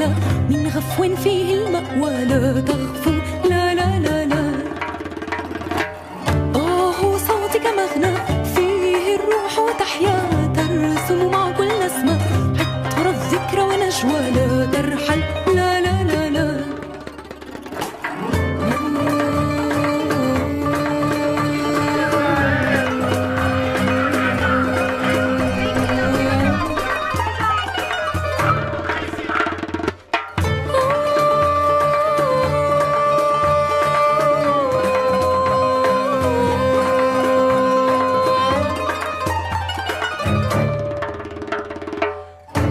أحلى من غفو فيه المأوى لا تغفو لا لا لا لا. صوتك مغنى فيه الروح تحيا ترسم مع كل نسمة عطر الذكرى ونجوى لا ترحل لا لا لا لا.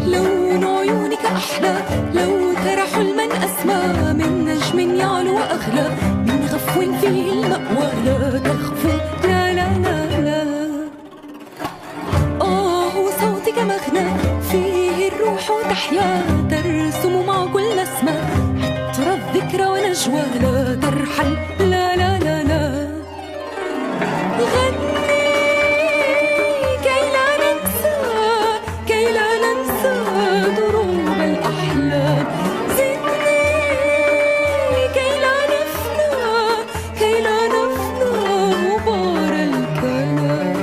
لون عيونك أحلى لو ترى حلما أسمى من نجم يعلو وأغلى من غفو فيه المأوى لا تخفو لا لا لا لا. صوتك مغنى فيه الروح تحيا ترسم مع كل نسمة عطر الذكرى ونجوى لا ترحل لا لا لا لا. غني كي لا ننسى كي لا ننسى دروب الأحلام. زدني كي لا نفنى كي لا نفنى غبار الكلام.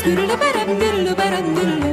Dulu barang dulu barang dulu